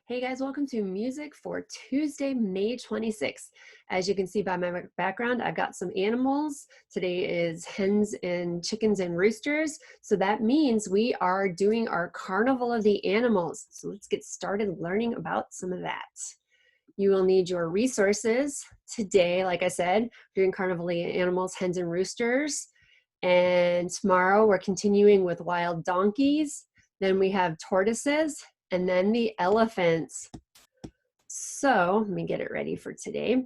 Hey guys, welcome to Music for Tuesday, May 26th. As you can see by my background, I've got some animals. Today is hens and chickens and roosters. So that means we are doing our Carnival of the Animals. So let's get started learning about some of that. You will need your resources today. Like I said, we're doing Carnival of the Animals, hens and roosters. And tomorrow we're continuing with wild donkeys. Then we have tortoises and then the elephants. So let me get it ready for today.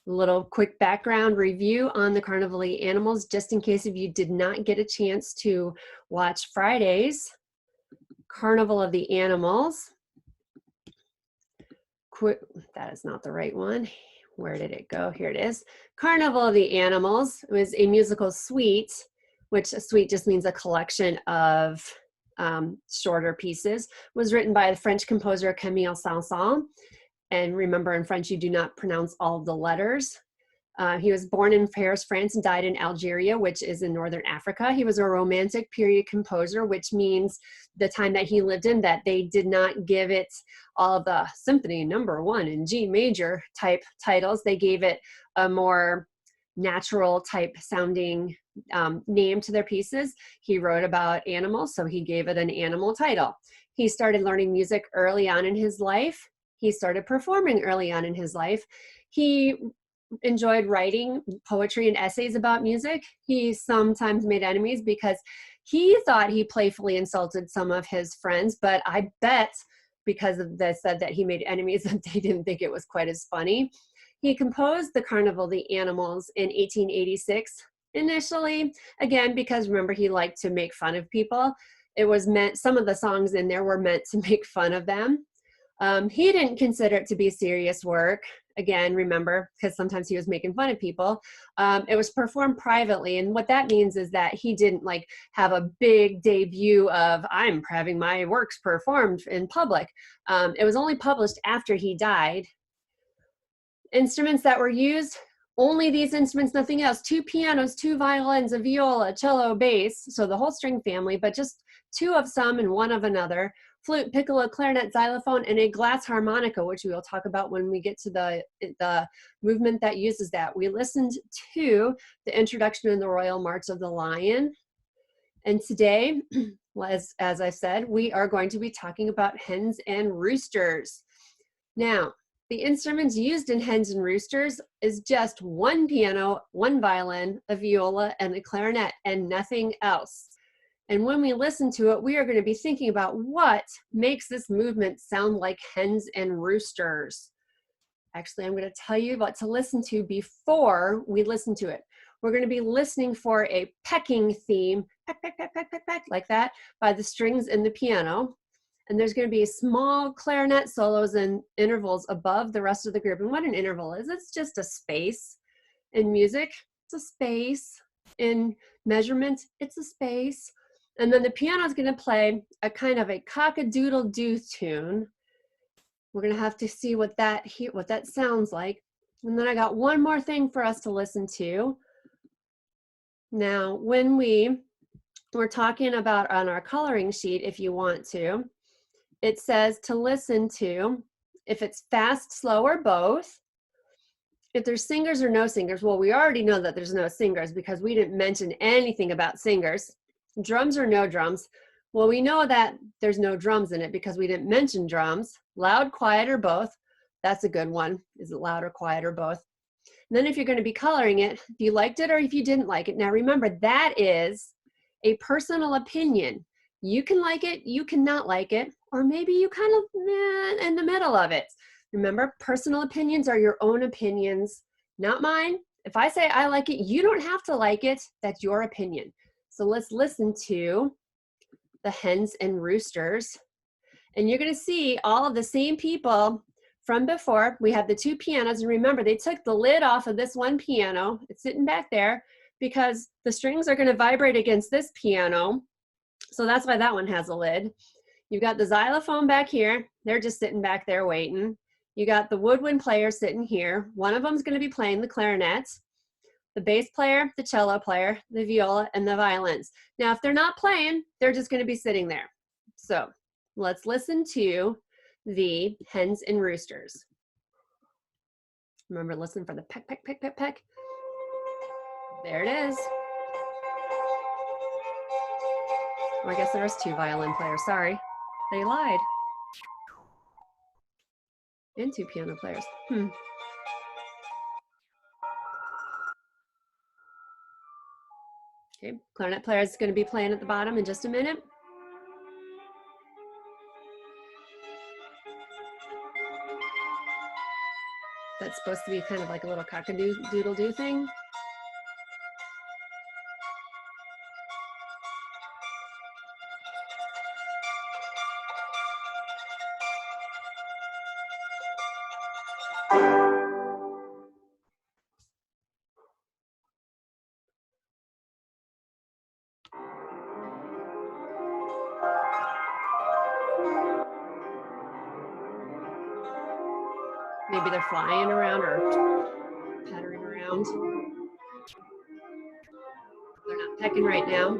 Little quick background review on the Carnival of the Animals, just in case if you did not get a chance to watch Friday's Carnival of the Animals. That is not the right one. Where did it go? Here it is. Carnival of the Animals was a musical suite, which a suite just means a collection of shorter pieces, was written by the French composer Camille Saint-Saëns. And remember, in French, you do not pronounce all of the letters. He was born in Paris, France, and died in Algeria, which is in Northern Africa. He was a romantic period composer, which means the time that he lived in, that they did not give it all of the symphony number 1 in G major type titles. They gave it a more natural type sounding name to their pieces. He wrote about animals, so he gave it an animal title. He started learning music early on in his life. He started performing early on in his life. He enjoyed writing poetry and essays about music. He sometimes made enemies because he thought he playfully insulted some of his friends, but I bet because of this said that he made enemies that they didn't think it was quite as funny. He composed the Carnival of the Animals in 1886, initially, again, because remember, he liked to make fun of people. It was meant, some of the songs in there were meant to make fun of them. He didn't consider it to be serious work. Again, remember, because sometimes he was making fun of people. It was performed privately, and what that means is that he didn't like have a big debut of I'm having my works performed in public. It was only published after he died. Instruments that were used, only these instruments, nothing else. 2 pianos, 2 violins, a viola, cello, bass, so the whole string family, but just 2 of some and 1 of another. Flute, piccolo, clarinet, xylophone, and a glass harmonica, which we will talk about when we get to the movement that uses that. We listened to the introduction in the Royal March of the Lion. And today, as I said, we are going to be talking about hens and roosters. Now, the instruments used in hens and roosters is just 1 piano, 1 violin, a viola, and a clarinet, and nothing else. And when we listen to it, we are going to be thinking about what makes this movement sound like hens and roosters. Actually, I'm going to tell you what to listen to before we listen to it. We're going to be listening for a pecking theme, peck, peck, peck, peck, peck, peck, like that, by the strings in the piano. And there's going to be small clarinet solos and intervals above the rest of the group. And what an interval is, it's just a space. In music, it's a space. In measurement, it's a space. And then the piano is going to play a kind of a cock-a-doodle-doo tune. We're going to have to see what that sounds like. And then I got one more thing for us to listen to. Now, when we're talking about on our coloring sheet, if you want to, it says to listen to, if it's fast, slow, or both. If there's singers or no singers, well, we already know that there's no singers because we didn't mention anything about singers. Drums or no drums? Well, we know that there's no drums in it because we didn't mention drums. Loud, quiet, or both. That's a good one. Is it loud or quiet or both? And then if you're going to be coloring it, if you liked it or if you didn't like it. Now remember, that is a personal opinion. You can like it, you cannot like it, or maybe you kind of in the middle of it. Remember, personal opinions are your own opinions, not mine. If I say I like it, you don't have to like it. That's your opinion. So let's listen to the hens and roosters. And you're going to see all of the same people from before. We have the 2 pianos. And remember, they took the lid off of this one piano. It's sitting back there because the strings are going to vibrate against this piano. So that's why that one has a lid. You've got the xylophone back here. They're just sitting back there waiting. You got the woodwind player sitting here. One of them is going to be playing the clarinet. The bass player, the cello player, the viola, and the violins. Now, if they're not playing, they're just going to be sitting there. So Let's listen to the hens and roosters. Remember, listen for the peck, peck, peck, peck, peck. There it is. Oh, I guess there was 2 violin players. Sorry, they lied. And 2 piano players. Okay, clarinet player is going to be playing at the bottom in just a minute. That's supposed to be kind of like a little cock-a-doodle-doo thing. Maybe they're flying around or pattering around. They're not pecking right now.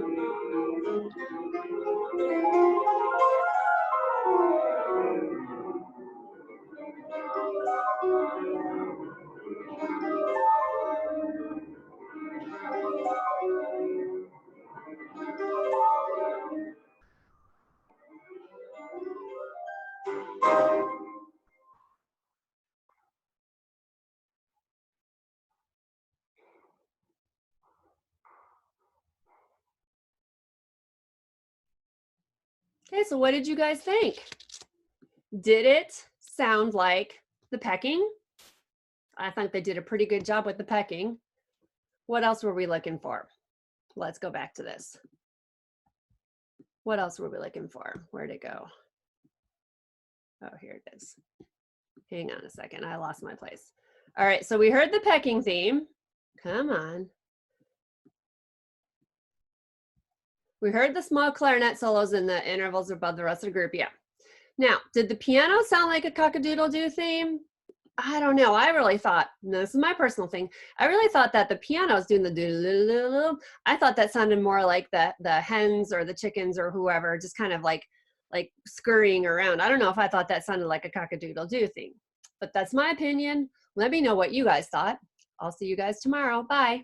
Okay, so what did you guys think? Did it sound like the pecking? I think they did a pretty good job with the pecking. What else were we looking for? Let's go back to this. What else were we looking for? Where'd it go? Oh, here it is. Hang on a second, I lost my place. All right, so we heard the pecking theme. Come on. We heard the small clarinet solos in the intervals above the rest of the group, yeah. Now, did the piano sound like a cock-a-doodle-doo theme? I don't know. I really thought, this is my personal thing, I really thought that the piano was doing the doodle-doodle-doo. I thought that sounded more like the hens or the chickens or whoever, just kind of like scurrying around. I don't know if I thought that sounded like a cock-a-doodle-doo thing, but that's my opinion. Let me know what you guys thought. I'll see you guys tomorrow. Bye.